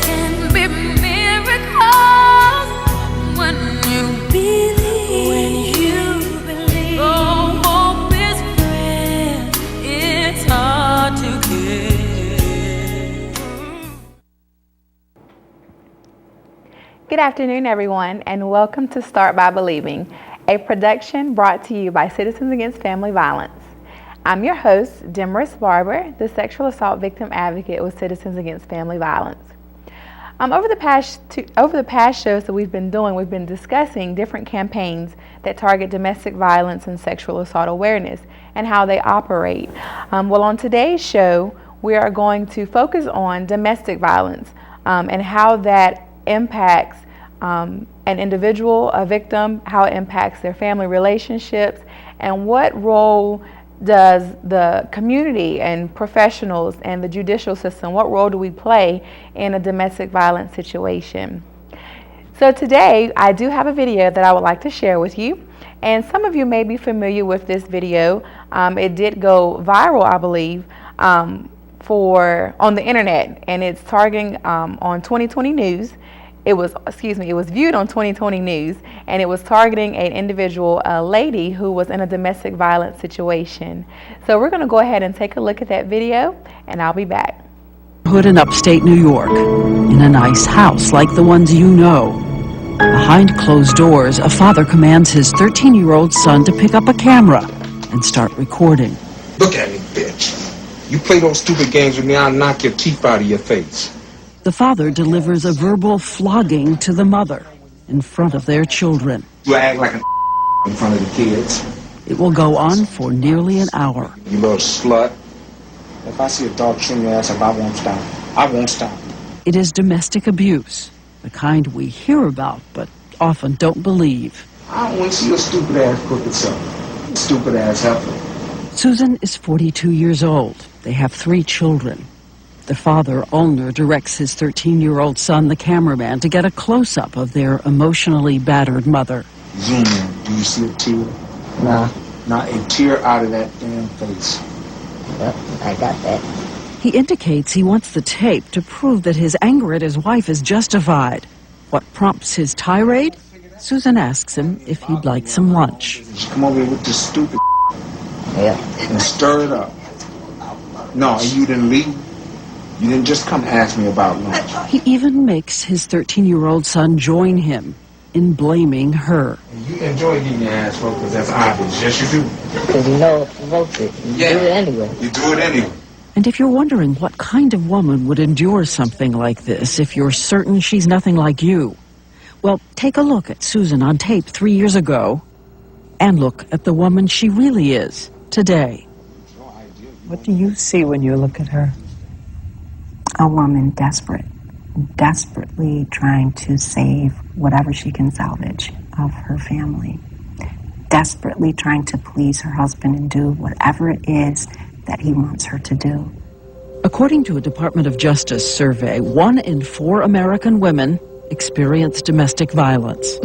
can be miracles when you believe. When you believe. Oh, hope is free. It's hard to get. Good afternoon, everyone, and welcome to Start by Believing, a production brought to you by Citizens Against Family Violence. I'm your host, Demarest Barber, the sexual assault victim advocate with Citizens Against Family Violence. Over the past shows that we've been discussing different campaigns that target domestic violence and sexual assault awareness and how they operate. Well, on today's show, we are going to focus on domestic violence and how that impacts an individual, a victim, how it impacts their family relationships, and what role does the community and professionals and the judicial system, what role do we play in a domestic violence situation? So today I do have a video that I would like to share with you, and some of you may be familiar with this video. It did go viral, I believe, on the internet, and it's targeting on 2020 News. It was viewed on 2020 News, and it was targeting an individual, a lady who was in a domestic violence situation. So we're going to go ahead and take a look at that video, and I'll be back. Hood in upstate New York, in a nice house like the ones you know. Behind closed doors, a father commands his 13-year-old son to pick up a camera and start recording. Look at me, bitch. You play those stupid games with me, I'll knock your teeth out of your face. The father delivers a verbal flogging to the mother in front of their children. You act like a in front of the kids. It will go on for nearly an hour. You little slut. If I see a dog trim your ass up, I won't stop. I won't stop. It is domestic abuse, the kind we hear about but often don't believe. I don't want to see your stupid ass cook itself. Stupid ass helper. Susan is 42 years old. They have 3 children. The father, Ulner, directs his 13-year-old son, the cameraman, to get a close-up of their emotionally battered mother. Zoom in. Do you see a tear? Nah. Not a tear out of that damn face. Yep, I got that. He indicates he wants the tape to prove that his anger at his wife is justified. What prompts his tirade? Susan asks him if he'd like some lunch. Just come over here with this stupid Yeah. and stir it up. No, you didn't leave. You didn't just come ask me about lunch. He even makes his 13-year-old son join him in blaming her. You enjoy getting your ass whooped because that's obvious. Yes, you do. Because you know it provokes it. You do it anyway. You do it anyway. And if you're wondering what kind of woman would endure something like this if you're certain she's nothing like you, well, take a look at Susan on tape 3 years ago and look at the woman she really is today. What do you see when you look at her? A woman desperately trying to save whatever she can salvage of her family, desperately trying to please her husband and do whatever it is that he wants her to do. According to a Department of Justice survey, 1 in 4 American women experience domestic violence.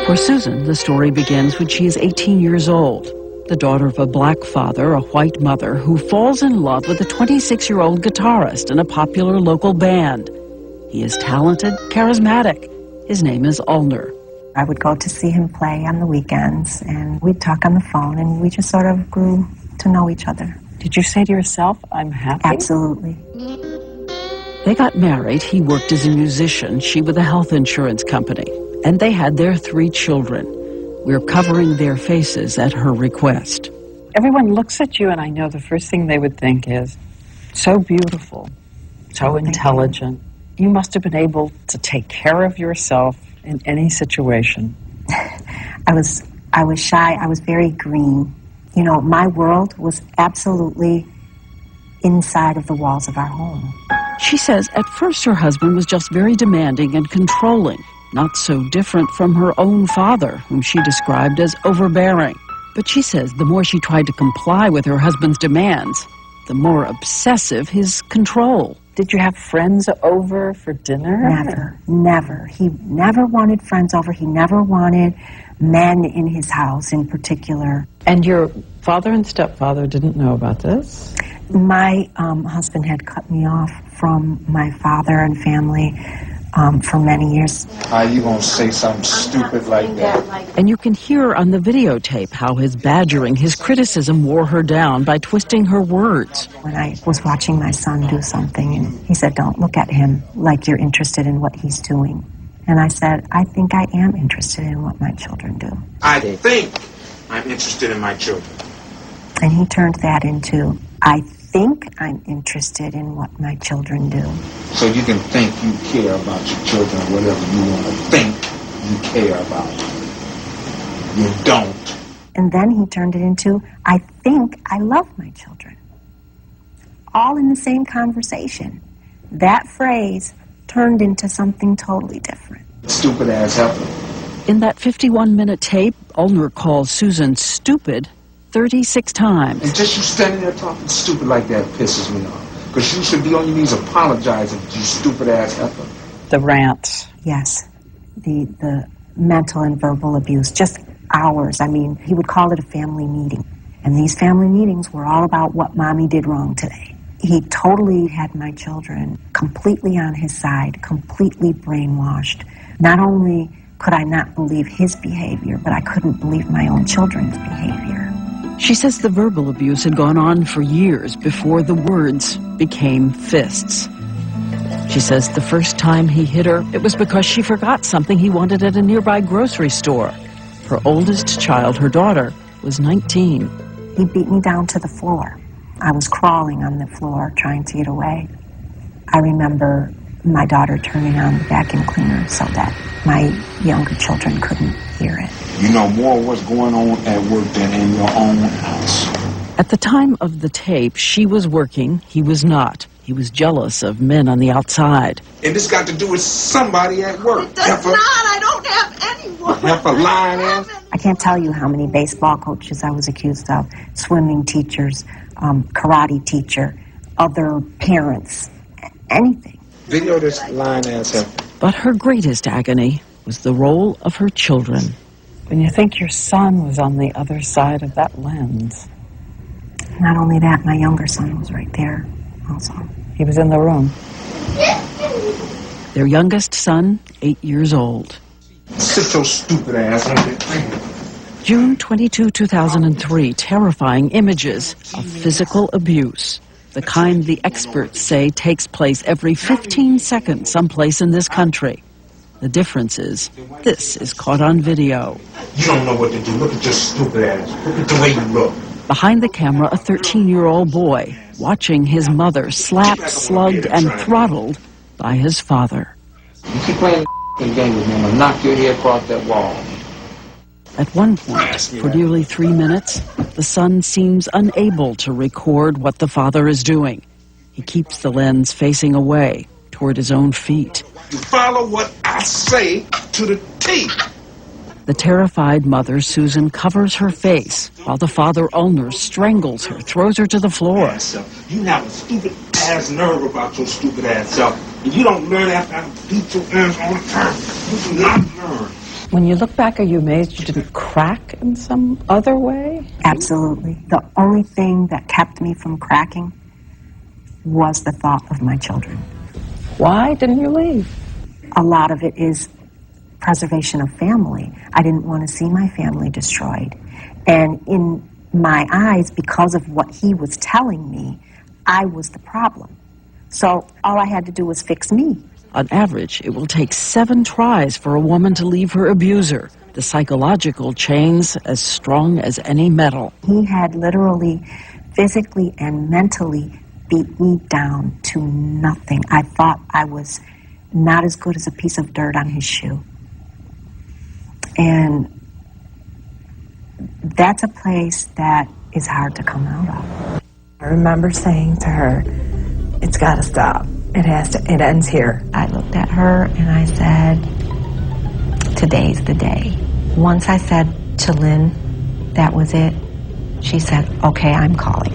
For Susan, the story begins when she is 18 years old, the daughter of a black father, a white mother, who falls in love with a 26-year-old guitarist in a popular local band. He is talented, charismatic. His name is Ulner. I would go to see him play on the weekends, and we'd talk on the phone, and we just sort of grew to know each other. Did you say to yourself, I'm happy? Absolutely. They got married. He worked as a musician, she with a health insurance company, and they had their 3 children. We're covering their faces at her request. Everyone looks at you, and I know the first thing they would think is, so beautiful, so intelligent. You must have been able to take care of yourself in any situation. I was shy. I was very green. You know, my world was absolutely inside of the walls of our home. She says at first her husband was just very demanding and controlling, not so different from her own father, whom she described as overbearing. But she says the more she tried to comply with her husband's demands, the more obsessive his control. Did you have friends over for dinner? Never. He never wanted friends over. He never wanted men in his house in particular. And your father and stepfather didn't know about this? My husband had cut me off from my father and family for many years. How you gonna say something stupid like that? And you can hear on the videotape how his badgering, his criticism wore her down by twisting her words. When I was watching my son do something, and he said, "Don't look at him like you're interested in what he's doing." And I said, "I think I am interested in what my children do." I think I'm interested in my children. And he turned that into, "I think I'm interested in what my children do." So you can think you care about your children, whatever you want to think you care about. You don't. And then he turned it into, "I think I love my children." All in the same conversation. That phrase turned into something totally different. Stupid ass helper. In that 51-minute tape, Ulner calls Susan stupid 36 times. And just you standing there talking stupid like that pisses me off. Because you should be on your knees apologizing to you stupid ass helper. The rants. Yes, the mental and verbal abuse, just hours. I mean, he would call it a family meeting. And these family meetings were all about what mommy did wrong today. He totally had my children completely on his side, completely brainwashed. Not only could I not believe his behavior, but I couldn't believe my own children's behavior. She says the verbal abuse had gone on for years before the words became fists. She says the first time he hit her, it was because she forgot something he wanted at a nearby grocery store. Her oldest child, her daughter, was 19. He beat me down to the floor. I was crawling on the floor trying to get away. I remember my daughter turning on the vacuum cleaner so that my younger children couldn't hear it. You know more what's going on at work than in your own house. At the time of the tape, she was working, he was not. He was jealous of men on the outside. And this got to do with somebody at work. It does not. I don't have anyone. Heifer lying ass. I can't tell you how many baseball coaches I was accused of, swimming teachers, karate teacher, other parents, anything. Video this lying ass heifer. But her greatest agony was the role of her children. When you think your son was on the other side of that lens. Not only that, my younger son was right there also. He was in the room. Their youngest son, 8 years old. Sit your stupid ass on that thing. June 22, 2003, terrifying images of physical abuse. The kind the experts say takes place every 15 seconds someplace in this country. The difference is, this is caught on video. You don't know what to do. Look at your stupid ass. Look at the way you look. Behind the camera, a 13-year-old boy watching his mother slapped, slugged, and throttled by his father. You keep playing the game with me, I'm gonna knock your head across that wall. At one point, for nearly 3 minutes, the son seems unable to record what the father is doing. He keeps the lens facing away toward his own feet. You follow what I say to the T. The terrified mother, Susan, covers her face while the father, Ulner, strangles her, throws her to the floor. You have a stupid ass nerve about your stupid ass self. And you don't learn after I beat your ass all the time. You do not learn. When you look back, are you amazed you didn't crack in some other way? Absolutely. The only thing that kept me from cracking was the thought of my children. Why didn't you leave? A lot of it is preservation of family. I didn't want to see my family destroyed. And in my eyes, because of what he was telling me, I was the problem. So all I had to do was fix me. On average, it will take 7 tries for a woman to leave her abuser. The psychological chains as strong as any metal. He had literally, physically and mentally beat me down to nothing. I thought I was not as good as a piece of dirt on his shoe. And that's a place that is hard to come out of. I remember saying to her, "It's got to stop. It ends here." I looked at her and I said, "Today's the day." Once I said to Lynn, that was it, she said, "Okay, I'm calling."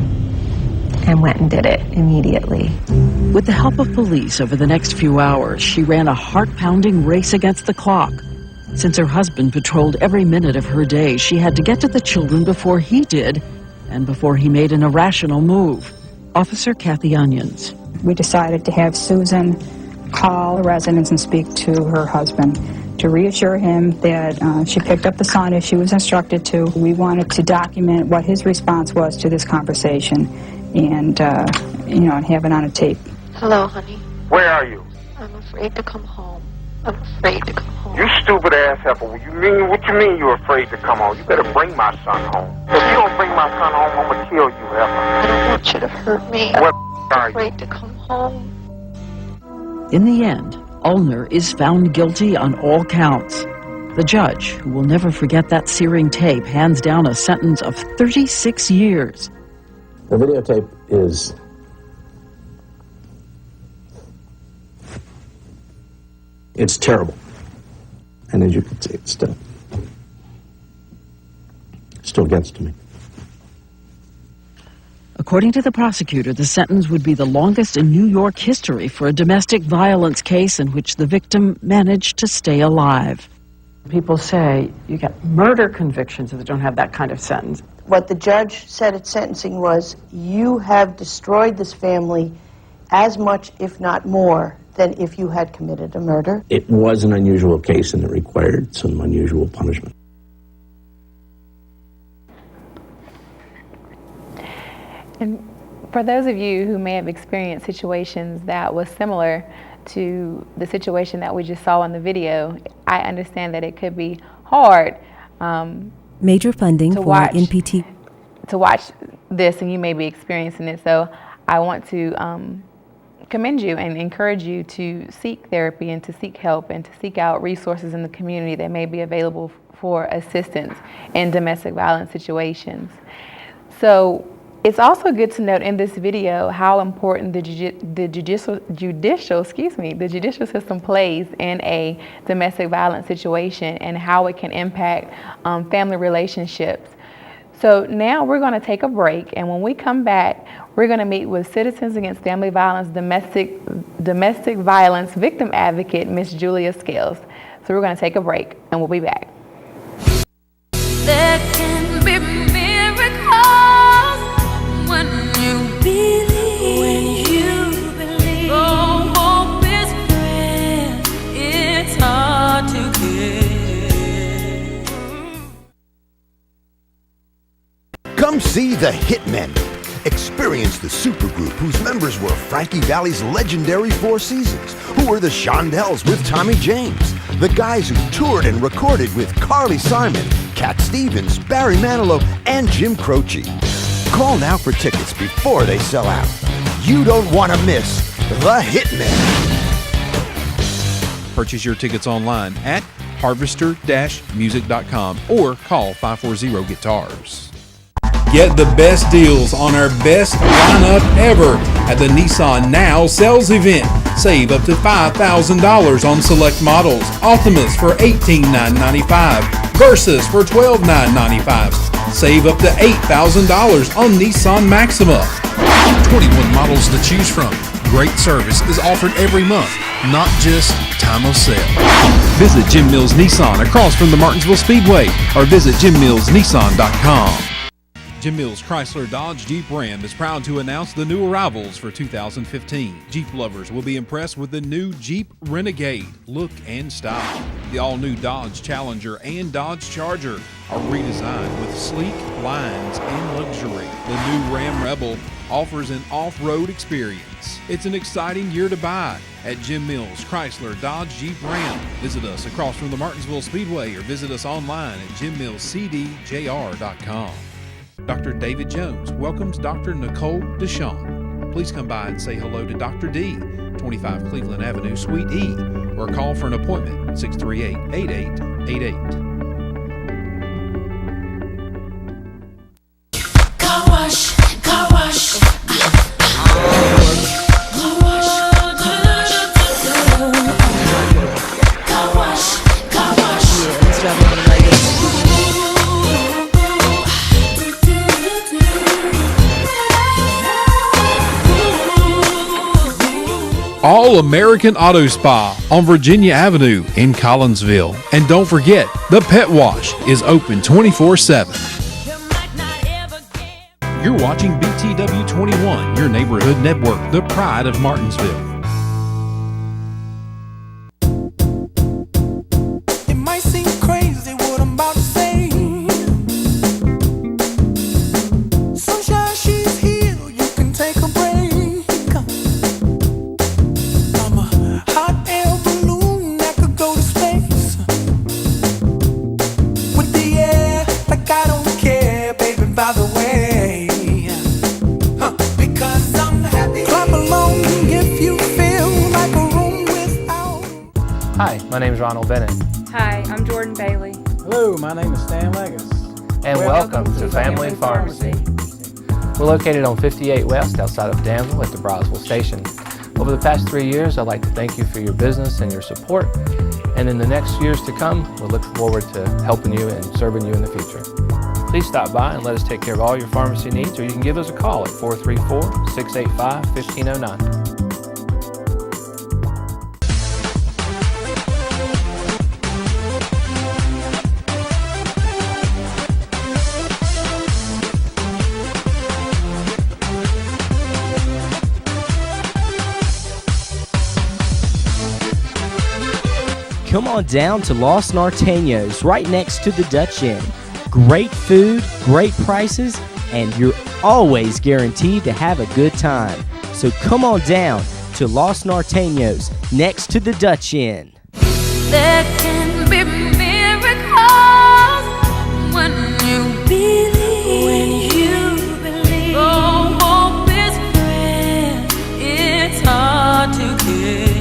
And went and did it immediately. With the help of police over the next few hours, she ran a heart-pounding race against the clock. Since her husband patrolled every minute of her day, she had to get to the children before he did, and before he made an irrational move. Officer Kathy Onions. We decided to have Susan call the residence and speak to her husband to reassure him that she picked up the son as she was instructed to. We wanted to document what his response was to this conversation and, and have it on a tape. Hello, honey. Where are you? I'm afraid to come home. I'm afraid to come home. You stupid ass heifer. What you mean you're afraid to come home? You better bring my son home. If you don't bring my son home, I'm gonna kill you, heifer. I don't want you to hurt me. What are I'm you? afraid to come home. In the end, Ulner is found guilty on all counts. The judge, who will never forget that searing tape, hands down a sentence of 36 years. The videotape is it's terrible. And as you can see, it still gets to me. According to the prosecutor, the sentence would be the longest in New York history for a domestic violence case in which the victim managed to stay alive. People say you get murder convictions if they don't have that kind of sentence. What the judge said at sentencing was, you have destroyed this family as much, if not more, than if you had committed a murder. It was an unusual case and it required some unusual punishment. And for those of you who may have experienced situations that was similar to the situation that we just saw in the video, I understand that it could be hard Major funding for NPT. To watch this, and you may be experiencing it. So I want to commend you and encourage you to seek therapy and to seek help and to seek out resources in the community that may be available for assistance in domestic violence situations. So it's also good to note in this video how important the judicial system plays in a domestic violence situation and how it can impact family relationships. So now we're going to take a break, and when we come back, we're going to meet with Citizens Against Family Violence domestic violence victim advocate, Miss Julia Scales. So we're going to take a break, and we'll be back. There can be miracles when you believe. Oh, hope is fragile. It's hard to get. Come see the Hitmen. Experience the supergroup whose members were Frankie Valli's legendary Four Seasons, who were the Shondells with Tommy James, the guys who toured and recorded with Carly Simon, Cat Stevens, Barry Manilow, and Jim Croce. Call now for tickets before they sell out. You don't want to miss the Hitmen. Purchase your tickets online at harvester-music.com or call 540-GUITARS. Get the best deals on our best lineup ever at the Nissan Now sales event. Save up to $5,000 on select models. Altimas for $18,995. Versas for $12,995. Save up to $8,000 on Nissan Maxima. 21 models to choose from. Great service is offered every month, not just time of sale. Visit Jim Mills Nissan across from the Martinsville Speedway or visit jimmillsnissan.com. Jim Mills Chrysler Dodge Jeep Ram is proud to announce the new arrivals for 2015. Jeep lovers will be impressed with the new Jeep Renegade look and style. The all-new Dodge Challenger and Dodge Charger are redesigned with sleek lines and luxury. The new Ram Rebel offers an off-road experience. It's an exciting year to buy at Jim Mills Chrysler Dodge Jeep Ram. Visit us across from the Martinsville Speedway or visit us online at jimmillscdjr.com. Dr. David Jones welcomes Dr. Nicole Deshawn. Please come by and say hello to Dr. D, 25 Cleveland Avenue, Suite E, or call for an appointment, 638-8888. Car wash, car wash. All American Auto Spa on Virginia Avenue in Collinsville. And don't forget, the Pet Wash is open 24/7. You're watching BTW 21, your neighborhood network, the pride of Martinsville. It might seem crazy what I'm about to say. Sunshine, she's here, you can take a break. I'm a hot air balloon that could go to space. With the air, like I don't care, baby, by the way. Because I'm happy. Clap along if you feel like a room without. Hi, my name is Ronald Bennett. Hi, I'm Jordan Bailey. Hello, my name is Stan Leggis. And welcome to Family Pharmacy. We're located on 58 West outside of Danville at the Brownsville Station. Over the past 3 years, I'd like to thank you for your business and your support. And in the next years to come, we look forward to helping you and serving you in the future. Please stop by and let us take care of all your pharmacy needs, or you can give us a call at 434-685-1509. Come on down to Los Norteños, right next to the Dutch Inn. Great food, great prices, and you're always guaranteed to have a good time. So come on down to Los Norteños, next to the Dutch Inn. There can be miracles when you believe. When you believe. Oh, hope is free. It's hard to get.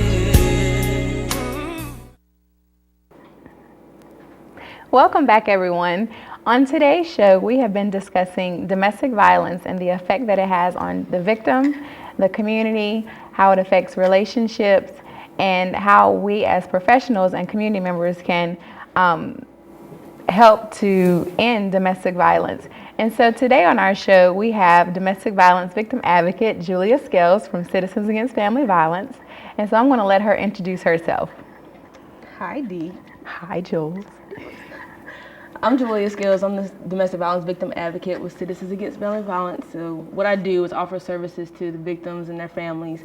Welcome back, everyone. On today's show, we have been discussing domestic violence and the effect that it has on the victim, the community, how it affects relationships, and how we as professionals and community members can help to end domestic violence. And so today on our show, we have domestic violence victim advocate Julia Scales from Citizens Against Family Violence. And so I'm going to let her introduce herself. Hi, Dee. Hi, Jules. I'm Julia Scales. I'm the domestic violence victim advocate with Citizens Against Family Violence. So what I do is offer services to the victims and their families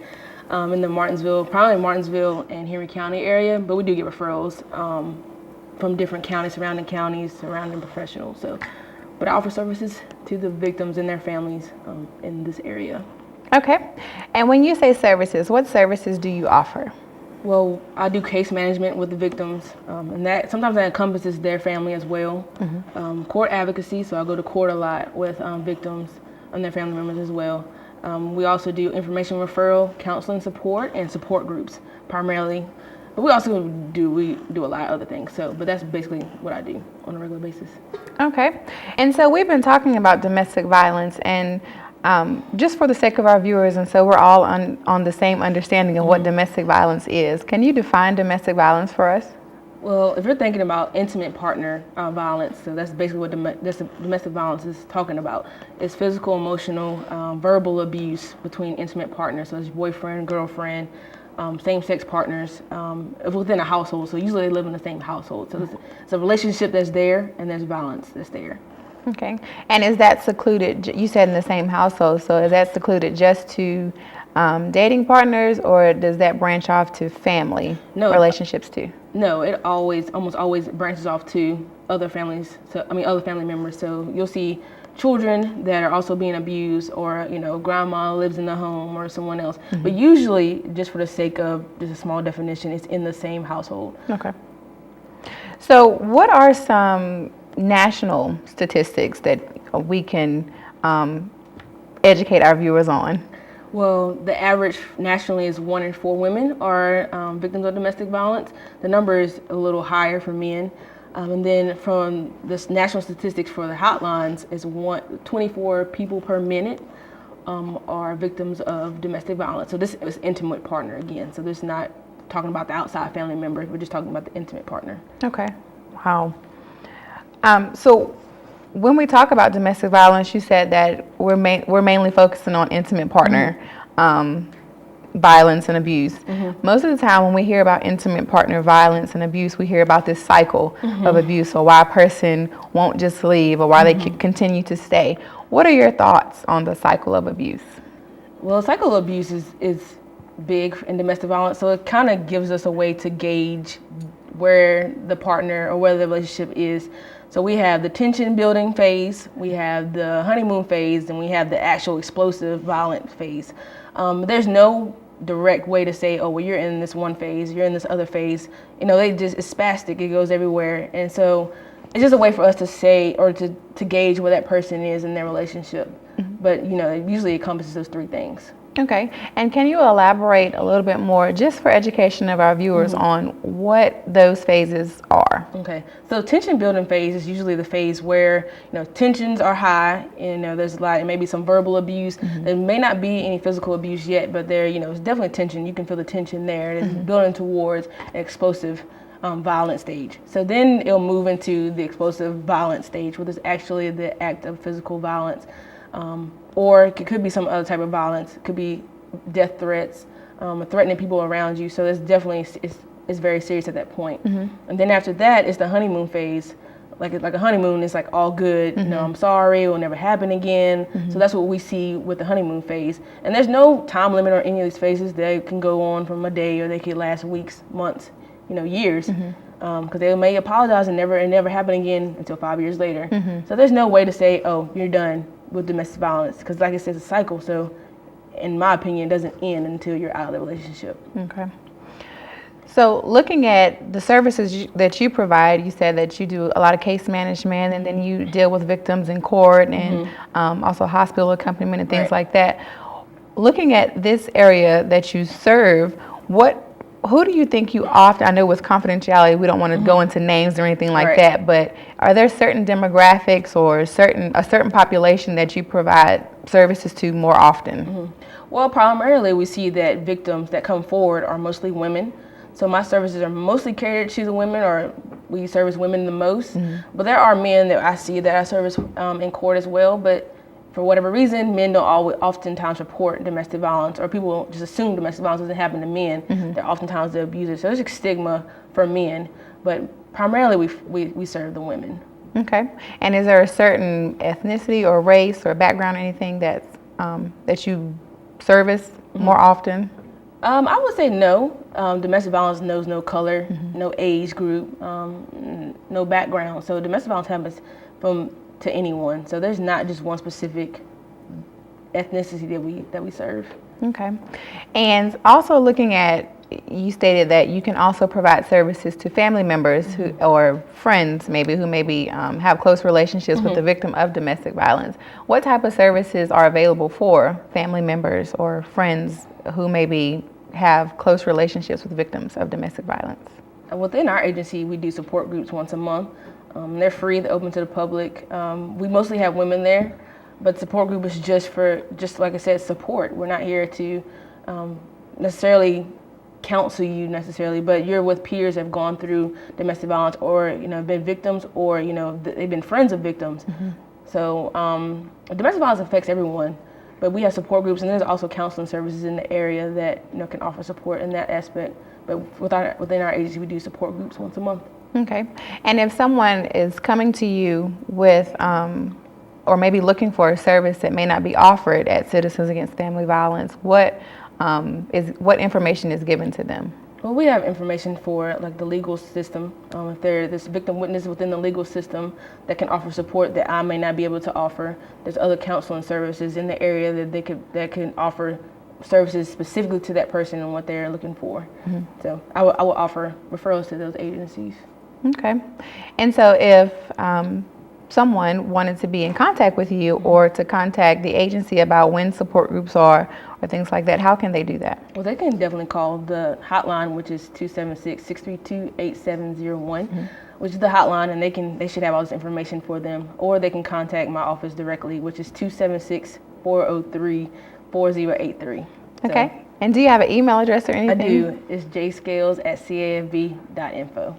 in the Martinsville, primarily Martinsville and Henry County area, but we do get referrals from different counties, surrounding professionals. So, but I offer services to the victims and their families in this area. Okay. And when you say services, what services do you offer? Well, I do case management with the victims, and that sometimes that encompasses their family as well. Mm-hmm. Court advocacy, so I go to court a lot with victims and their family members as well. We also do information referral, counseling support, and support groups primarily. But we also do a lot of other things. So, but that's basically what I do on a regular basis. Okay, and so we've been talking about domestic violence, and just for the sake of our viewers, and so we're all on the same understanding of what domestic violence is. Can you define domestic violence for us? Well, if you're thinking about intimate partner violence, so that's basically what domestic violence is talking about. It's physical, emotional, verbal abuse between intimate partners. So it's boyfriend, girlfriend, same-sex partners within a household. So usually they live in the same household. So it's a relationship that's there, and there's violence that's there. Okay. And is that secluded, you said in the same household, so is that secluded just to dating partners, or does that branch off to family relationships too? No, it almost always branches off to other families, other family members. So you'll see children that are also being abused, or grandma lives in the home, or someone else. Mm-hmm. But usually, just for the sake of just a small definition, it's in the same household. Okay. So what are some national statistics that we can educate our viewers on? Well, the average nationally is 1 in 4 women are victims of domestic violence. The number is a little higher for men. And then from the national statistics for the hotlines is 24 people per minute are victims of domestic violence. So this is intimate partner again. So this is not talking about the outside family member. We're just talking about the intimate partner. Okay. Wow. So when we talk about domestic violence, you said that we're mainly focusing on intimate partner violence and abuse. Most of the time when we hear about intimate partner violence and abuse, we hear about this cycle of abuse, or why a person won't just leave, or why they continue to stay. What are your thoughts on the cycle of abuse? Well, cycle of abuse is big in domestic violence, so it kind of gives us a way to gauge where the partner or where the relationship is. So we have the tension building phase, we have the honeymoon phase, and we have the actual explosive violent phase. There's no direct way to say, oh, well, you're in this one phase, you're in this other phase. You know, it's spastic, it goes everywhere. And so it's just a way for us to say, or to gauge where that person is in their relationship. But, you know, it usually encompasses those three things. Okay, and can you elaborate a little bit more, just for education of our viewers, on what those phases are? Okay, so tension building phase is usually the phase where, you know, tensions are high, and, you know, there's a lot, maybe some verbal abuse. There may not be any physical abuse yet, but there, you know, it's definitely tension. You can feel the tension there. It's building towards an explosive violent stage. So then it'll move into the explosive violent stage, which is actually the act of physical violence. Or it could be some other type of violence. It could be death threats, threatening people around you. So it's definitely, it's very serious at that point. And then after that is the honeymoon phase. Like a honeymoon, it's like all good. You know, I'm sorry, it will never happen again. So that's what we see with the honeymoon phase. And there's no time limit on any of these phases. They can go on from a day, or they could last weeks, months, you know, years. Because they may apologize and never happen again until 5 years later. So there's no way to say, oh, you're done with domestic violence, because like I said, it's a cycle. So in my opinion, it doesn't end until you're out of the relationship. Okay. So looking at the services that you provide, you said that you do a lot of case management, and then you deal with victims in court, and also hospital accompaniment and things like that. Looking at this area that you serve, who do you think you often, I know with confidentiality, we don't want to go into names or anything like that, but are there certain demographics or a certain population that you provide services to more often? Well, primarily we see that victims that come forward are mostly women. So my services are mostly catered to the women, or we service women the most. But there are men that I see that I service in court as well, but for whatever reason, men don't oftentimes report domestic violence, or people just assume domestic violence doesn't happen to men. They're oftentimes the abusers. So there's a stigma for men, but primarily we serve the women. Okay. And is there a certain ethnicity or race or background or anything that you service more often? I would say no. Domestic violence knows no color, no age group, no background. So domestic violence happens to anyone. So there's not just one specific ethnicity that we serve. Okay. And also looking at, you stated that you can also provide services to family members or friends maybe who maybe have close relationships with the victim of domestic violence. What type of services are available for family members or friends who maybe have close relationships with victims of domestic violence? Within our agency, we do support groups once a month. They're free, they're open to the public. We mostly have women there, but support group is just like I said, support. We're not here to necessarily counsel you necessarily, but you're with peers that have gone through domestic violence, or, you know, been victims, or, you know, they've been friends of victims. So domestic violence affects everyone, but we have support groups, and there's also counseling services in the area that, you know, can offer support in that aspect. But within our agency, we do support groups once a month. Okay. And if someone is coming to you with, or maybe looking for a service that may not be offered at Citizens Against Family Violence, what information is given to them? Well, we have information for like the legal system. If there's victim witness within the legal system that can offer support that I may not be able to offer, there's other counseling services in the area that can offer services specifically to that person and what they're looking for. So I will offer referrals to those agencies. Okay. And so if someone wanted to be in contact with you or to contact the agency about when support groups are or things like that, how can they do that? Well, they can definitely call the hotline, which is 276-632-8701, which is the hotline, and they should have all this information for them. Or they can contact my office directly, which is 276-403-4083. Okay. And do you have an email address or anything? I do. It's jscales@cafv.info.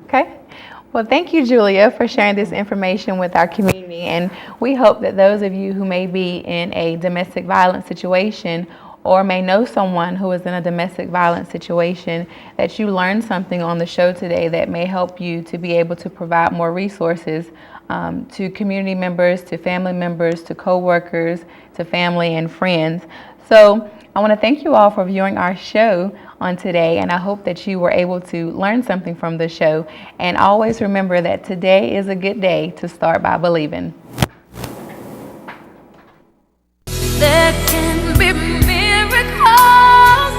Okay. Well, thank you, Julia, for sharing this information with our community. And we hope that those of you who may be in a domestic violence situation or may know someone who is in a domestic violence situation, that you learned something on the show today that may help you to be able to provide more resources to community members, to family members, to co-workers, to family and friends. So I want to thank you all for viewing our show on today, and I hope that you were able to learn something from the show. And always remember that today is a good day to start by believing. There can be miracles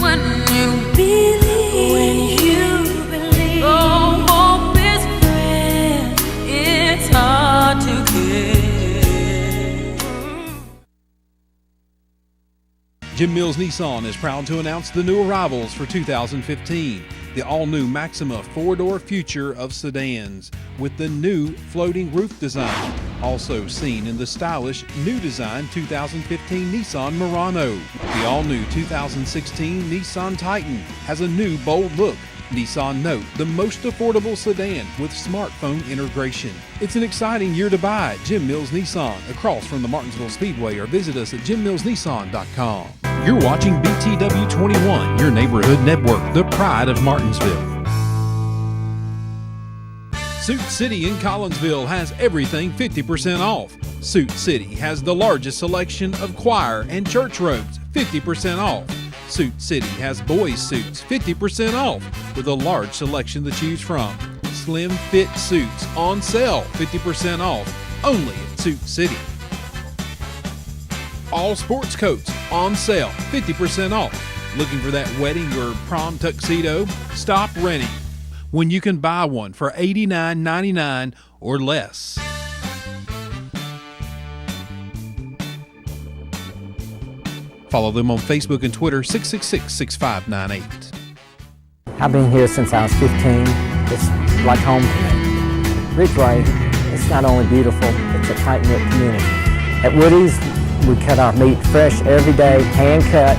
when you believe. When you believe. Oh, hope is free. It's hard to get. Jim Mills Nissan is proud to announce the new arrivals for 2015. The all-new Maxima 4-door future of sedans with the new floating roof design. Also seen in the stylish new design 2015 Nissan Murano. The all-new 2016 Nissan Titan has a new bold look. Nissan Note, the most affordable sedan with smartphone integration. It's an exciting year to buy at Jim Mills Nissan across from the Martinsville Speedway, or visit us at jimmillsnissan.com. You're watching BTW 21, your neighborhood network, the pride of Martinsville. Suit City in Collinsville has everything 50% off. Suit City has the largest selection of choir and church robes, 50% off. Suit City has boys' suits, 50% off, with a large selection to choose from. Slim fit suits on sale, 50% off, only at Suit City. All sports coats on sale, 50% off. Looking for that wedding or prom tuxedo? Stop renting when you can buy one for $89.99 or less. Follow them on Facebook and Twitter, 666-6598. I've been here since I was 15. It's like home to me. Ridgeway, it's not only beautiful, it's a tight-knit community. At Woody's, we cut our meat fresh every day, hand-cut.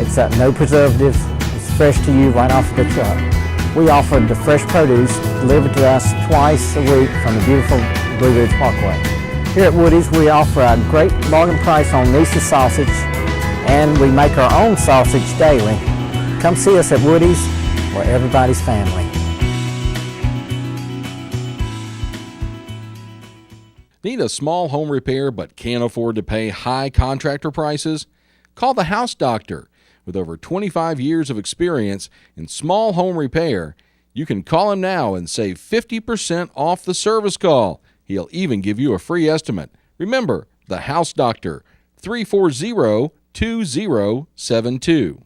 It's no preservatives. It's fresh to you right off the truck. We offer the fresh produce delivered to us twice a week from the beautiful Blue Ridge Parkway. Here at Woody's, we offer a great bargain price on Nisa's sausage, and we make our own sausage daily. Come see us at Woody's, we're everybody's family. Need a small home repair but can't afford to pay high contractor prices? Call the House Doctor. With over 25 years of experience in small home repair, you can call him now and save 50% off the service call. He'll even give you a free estimate. Remember, the House Doctor, 340-2072.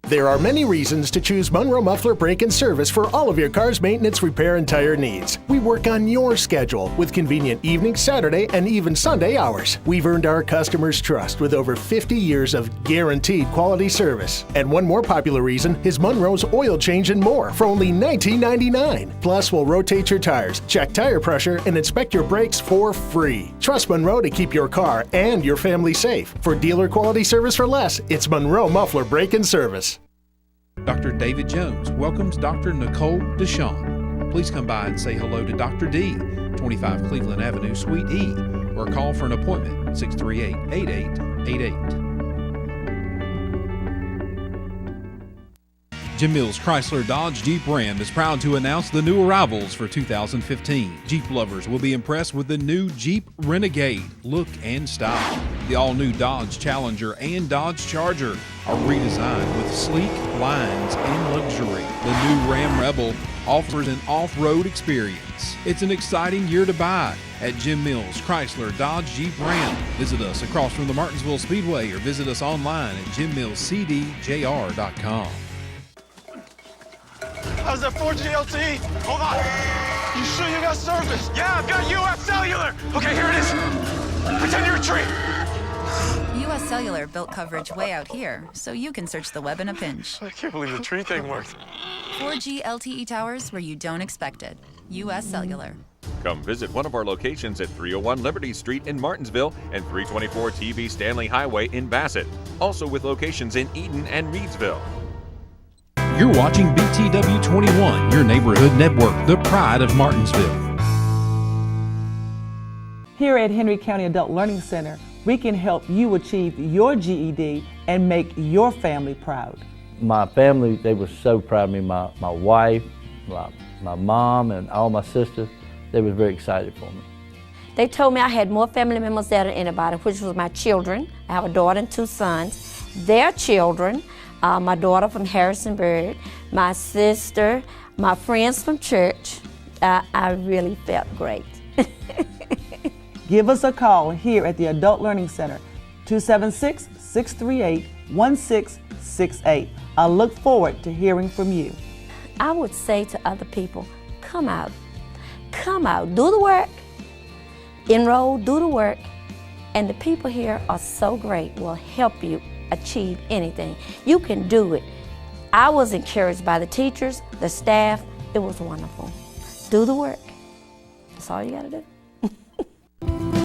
There are many reasons to choose Monroe Muffler Brake and Service for all of your car's maintenance, repair, and tire needs. We work on your schedule with convenient evening, Saturday, and even Sunday hours. We've earned our customers' trust with over 50 years of guaranteed quality service. And one more popular reason is Monroe's Oil Change and More for only $19.99. Plus, we'll rotate your tires, check tire pressure, and inspect your brakes for free. Trust Monroe to keep your car and your family safe. For dealer quality service for less, it's Monroe Muffler Brake and Service. Dr. David Jones welcomes Dr. Nicole Deshawn. Please come by and say hello to Dr. D, 25 Cleveland Avenue, Suite E, or call for an appointment, 638-8888. Jim Mills Chrysler Dodge Jeep Ram is proud to announce the new arrivals for 2015. Jeep lovers will be impressed with the new Jeep Renegade look and style. The all-new Dodge Challenger and Dodge Charger are redesigned with sleek lines and luxury. The new Ram Rebel offers an off-road experience. It's an exciting year to buy at Jim Mills Chrysler Dodge Jeep Ram. Visit us across from the Martinsville Speedway or visit us online at jimmillscdjr.com. How's that 4G LTE? Hold on. You sure you got service? Yeah, I've got US Cellular. Okay, here it is. Pretend you're a tree. US Cellular built coverage way out here, so you can search the web in a pinch. I can't believe the tree thing worked. 4G LTE towers where you don't expect it. US Cellular. Come visit one of our locations at 301 Liberty Street in Martinsville and 324 TV Stanley Highway in Bassett. Also with locations in Eden and Reedsville. You're watching BTW 21, your neighborhood network, the pride of Martinsville. Here at Henry County Adult Learning Center, we can help you achieve your GED and make your family proud. My family, they were so proud of me. My wife, my mom, and all my sisters, they were very excited for me. They told me I had more family members there than anybody, which was my children. I have a daughter and 2 sons. Their children, my daughter from Harrisonburg, my sister, my friends from church. I really felt great. Give us a call here at the Adult Learning Center, 276-638-1668. I look forward to hearing from you. I would say to other people, come out, do the work, enroll, do the work, and the people here are so great, will help you achieve anything. You can do it. I was encouraged by the teachers, the staff. It was wonderful. Do the work. That's all you gotta do.